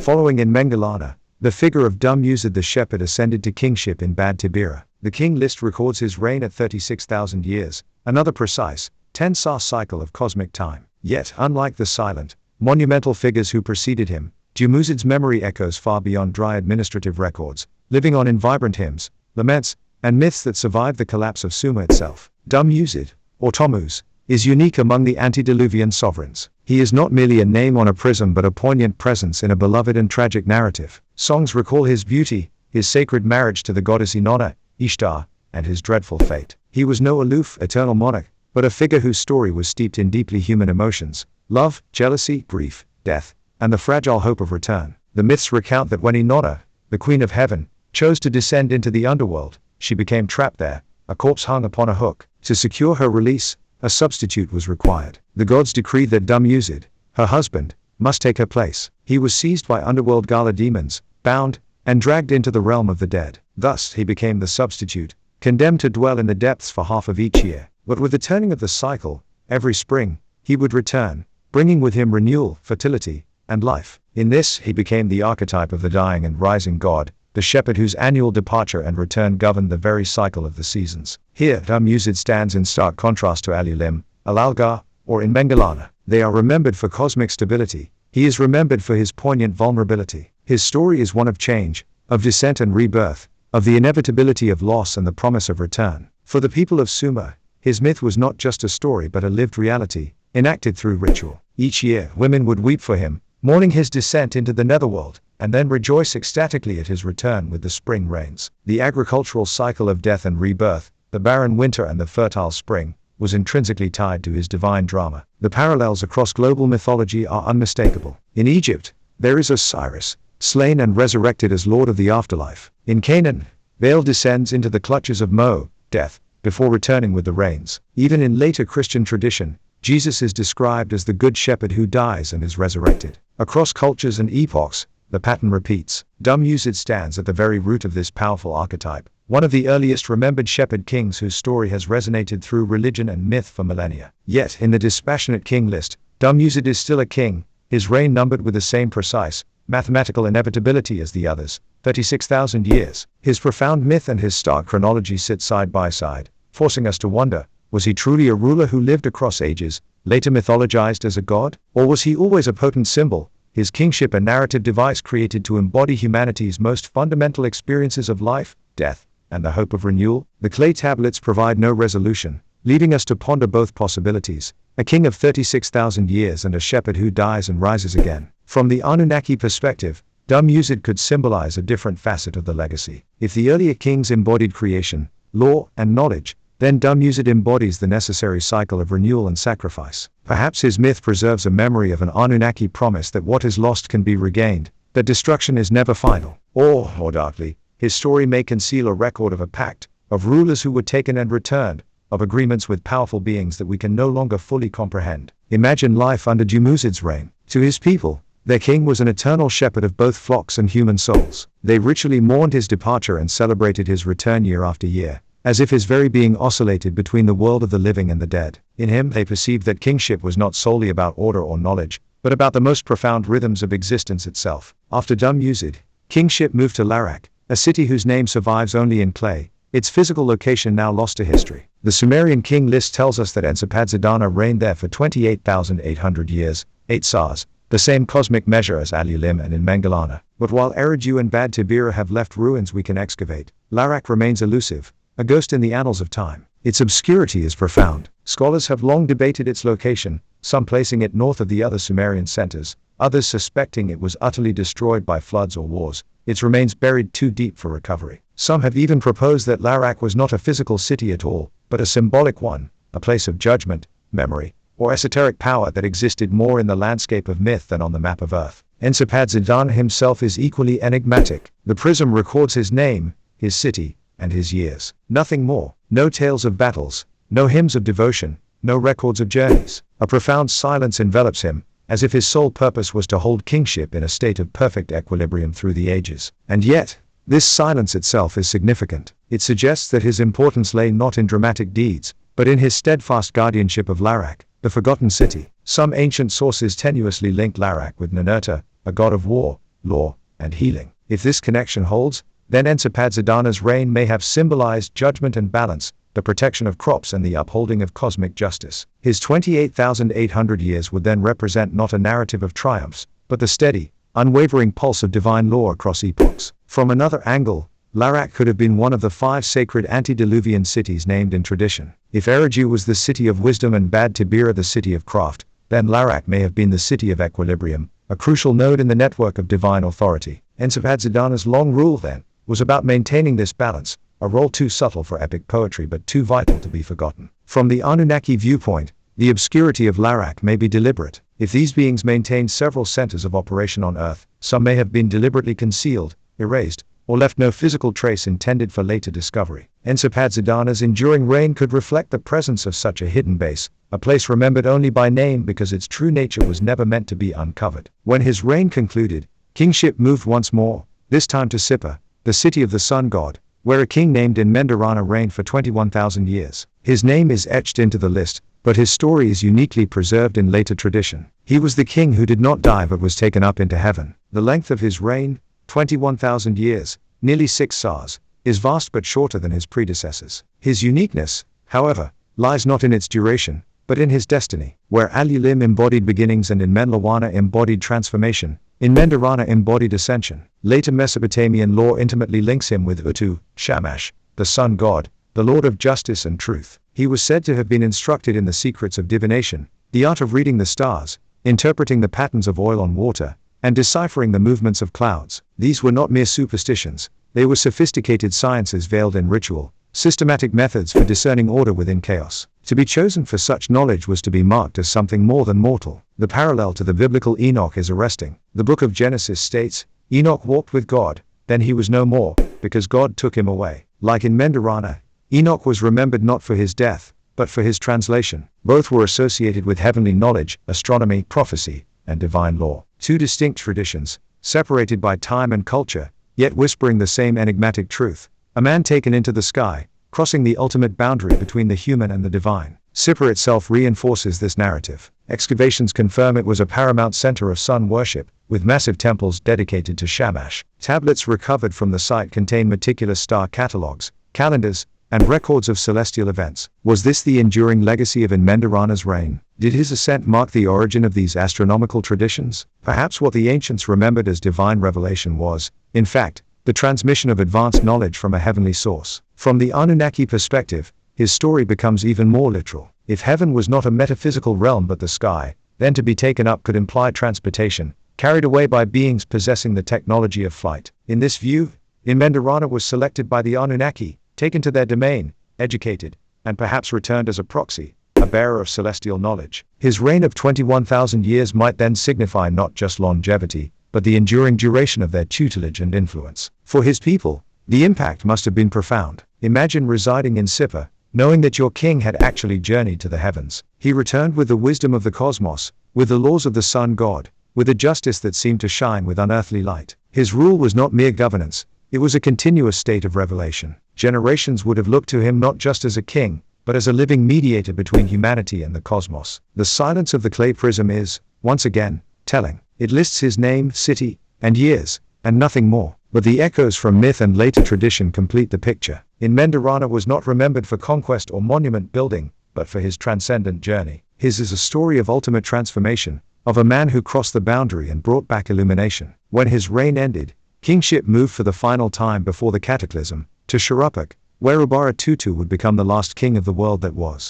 Following in Mengelana, the figure of Dumuzid the shepherd ascended to kingship in Bad-Tibira. The king list records his reign at 36,000 years, another precise, 10 cycle of cosmic time. Yet, unlike the silent, monumental figures who preceded him, Dumuzid's memory echoes far beyond dry administrative records, living on in vibrant hymns, laments, and myths that survived the collapse of Sumer itself. Dumuzid, or Tammuz, is unique among the antediluvian sovereigns. He is not merely a name on a prism but a poignant presence in a beloved and tragic narrative. Songs recall his beauty, his sacred marriage to the goddess Inanna, Ishtar, and his dreadful fate. He was no aloof, eternal monarch, but a figure whose story was steeped in deeply human emotions: love, jealousy, grief, death, and the fragile hope of return. The myths recount that when Inanna, the queen of heaven, chose to descend into the underworld, she became trapped there, a corpse hung upon a hook. To secure her release, a substitute was required. The gods decreed that Dumuzid, her husband, must take her place. He was seized by underworld gala demons, bound, and dragged into the realm of the dead. Thus, he became the substitute, condemned to dwell in the depths for half of each year. But with the turning of the cycle, every spring, he would return, bringing with him renewal, fertility, and life. In this, he became the archetype of the dying and rising god, the shepherd whose annual departure and return governed the very cycle of the seasons. Here, Dumuzid stands in stark contrast to Alulim, Alalgar, or in Mengelana. They are remembered for cosmic stability. He is remembered for his poignant vulnerability. His story is one of change, of descent and rebirth, of the inevitability of loss and the promise of return. For the people of Sumer, his myth was not just a story but a lived reality, enacted through ritual. Each year, women would weep for him, mourning his descent into the netherworld, and then rejoice ecstatically at his return with the spring rains. The agricultural cycle of death and rebirth, the barren winter and the fertile spring, was intrinsically tied to his divine drama. The parallels across global mythology are unmistakable. In Egypt, there is Osiris, slain and resurrected as lord of the afterlife. In Canaan, Baal descends into the clutches of Mo, death, before returning with the rains. Even in later Christian tradition, Jesus is described as the good shepherd who dies and is resurrected. Across cultures and epochs, the pattern repeats. Dumuzid stands at the very root of this powerful archetype, one of the earliest remembered shepherd kings whose story has resonated through religion and myth for millennia. Yet, in the dispassionate king list, Dumuzid is still a king, his reign numbered with the same precise, mathematical inevitability as the others, 36,000 years. His profound myth and his stark chronology sit side by side, forcing us to wonder, was he truly a ruler who lived across ages, later mythologized as a god? Or was he always a potent symbol, his kingship a narrative device created to embody humanity's most fundamental experiences of life, death, and the hope of renewal? The clay tablets provide no resolution, leaving us to ponder both possibilities: a king of 36,000 years and a shepherd who dies and rises again. From the Anunnaki perspective, Dumuzid could symbolize a different facet of the legacy. If the earlier kings embodied creation, law, and knowledge, then Dumuzid embodies the necessary cycle of renewal and sacrifice. Perhaps his myth preserves a memory of an Anunnaki promise that what is lost can be regained, that destruction is never final. Or, more darkly, his story may conceal a record of a pact, of rulers who were taken and returned, of agreements with powerful beings that we can no longer fully comprehend. Imagine life under Dumuzid's reign. To his people, their king was an eternal shepherd of both flocks and human souls. They ritually mourned his departure and celebrated his return year after year, as if his very being oscillated between the world of the living and the dead. In him they perceived that kingship was not solely about order or knowledge, but about the most profound rhythms of existence itself. After Dumuzid, kingship moved to Larak, a city whose name survives only in clay, its physical location now lost to history. The Sumerian king list tells us that Enkidu reigned there for 28,800 years, 8 sars, the same cosmic measure as Alulim and in Mengelana. But while Eridu and Bad-Tibira have left ruins we can excavate, Larak remains elusive, a ghost in the annals of time. Its obscurity is profound. Scholars have long debated its location, some placing it north of the other Sumerian centers, others suspecting it was utterly destroyed by floods or wars, its remains buried too deep for recovery. Some have even proposed that Larak was not a physical city at all, but a symbolic one, a place of judgment, memory, or esoteric power that existed more in the landscape of myth than on the map of Earth. Enkidu himself is equally enigmatic. The prism records his name, his city, and his years. Nothing more. No tales of battles, no hymns of devotion, no records of journeys. A profound silence envelops him, as if his sole purpose was to hold kingship in a state of perfect equilibrium through the ages. And yet, this silence itself is significant. It suggests that his importance lay not in dramatic deeds, but in his steadfast guardianship of Larak, the forgotten city. Some ancient sources tenuously link Larak with Ninurta, a god of war, law, and healing. If this connection holds, then Ensipadsidana's reign may have symbolized judgment and balance, the protection of crops and the upholding of cosmic justice. His 28,800 years would then represent not a narrative of triumphs, but the steady, unwavering pulse of divine law across epochs. From another angle, Larak could have been one of the 5 sacred antediluvian cities named in tradition. If Eridu was the city of wisdom and Bad-Tibira the city of craft, then Larak may have been the city of equilibrium, a crucial node in the network of divine authority. Ensipadsidana's long rule, then, was about maintaining this balance, a role too subtle for epic poetry but too vital to be forgotten. From the Anunnaki viewpoint, the obscurity of Larak may be deliberate. If these beings maintained several centers of operation on Earth, some may have been deliberately concealed, erased, or left no physical trace intended for later discovery. Ensipadsidana's enduring reign could reflect the presence of such a hidden base, a place remembered only by name because its true nature was never meant to be uncovered. When his reign concluded, kingship moved once more, this time to Sippar, the city of the sun god, where a king named Inanna reigned for 21,000 years. His name is etched into the list, but his story is uniquely preserved in later tradition. He was the king who did not die but was taken up into heaven. The length of his reign, 21,000 years, nearly 6 sars, is vast but shorter than his predecessors. His uniqueness, however, lies not in its duration, but in his destiny. Where Alulim embodied beginnings and Inmenlawana embodied transformation, Inmendarana embodied ascension. Later Mesopotamian lore intimately links him with Utu, Shamash, the sun god, the lord of justice and truth. He was said to have been instructed in the secrets of divination, the art of reading the stars, interpreting the patterns of oil on water, and deciphering the movements of clouds. These were not mere superstitions, they were sophisticated sciences veiled in ritual, systematic methods for discerning order within chaos. To be chosen for such knowledge was to be marked as something more than mortal. The parallel to the biblical Enoch is arresting. The book of Genesis states, Enoch walked with God, then he was no more, because God took him away. Like in Mendarana, Enoch was remembered not for his death, but for his translation. Both were associated with heavenly knowledge, astronomy, prophecy, and divine law. 2 distinct traditions, separated by time and culture, yet whispering the same enigmatic truth. A man taken into the sky, crossing the ultimate boundary between the human and the divine. Sippar itself reinforces this narrative. Excavations confirm it was a paramount center of sun worship, with massive temples dedicated to Shamash. Tablets recovered from the site contain meticulous star catalogs, calendars, and records of celestial events. Was this the enduring legacy of Inmendarana's reign? Did his ascent mark the origin of these astronomical traditions? Perhaps what the ancients remembered as divine revelation was, in fact, the transmission of advanced knowledge from a heavenly source. From the Anunnaki perspective, his story becomes even more literal. If heaven was not a metaphysical realm but the sky, then to be taken up could imply transportation, carried away by beings possessing the technology of flight. In this view, Inmendarana was selected by the Anunnaki, taken to their domain, educated, and perhaps returned as a proxy, a bearer of celestial knowledge. His reign of 21,000 years might then signify not just longevity, but the enduring duration of their tutelage and influence. For his people, the impact must have been profound. Imagine residing in Sippar, knowing that your king had actually journeyed to the heavens. He returned with the wisdom of the cosmos, with the laws of the sun god, with a justice that seemed to shine with unearthly light. His rule was not mere governance, it was a continuous state of revelation. Generations would have looked to him not just as a king, but as a living mediator between humanity and the cosmos. The silence of the clay prism is, once again, telling. It lists his name, city, and years, and nothing more. But the echoes from myth and later tradition complete the picture. Inmendarana was not remembered for conquest or monument building, but for his transcendent journey. His is a story of ultimate transformation, of a man who crossed the boundary and brought back illumination. When his reign ended, kingship moved for the final time before the cataclysm, to Shuruppak, where Ubaratutu would become the last king of the world that was.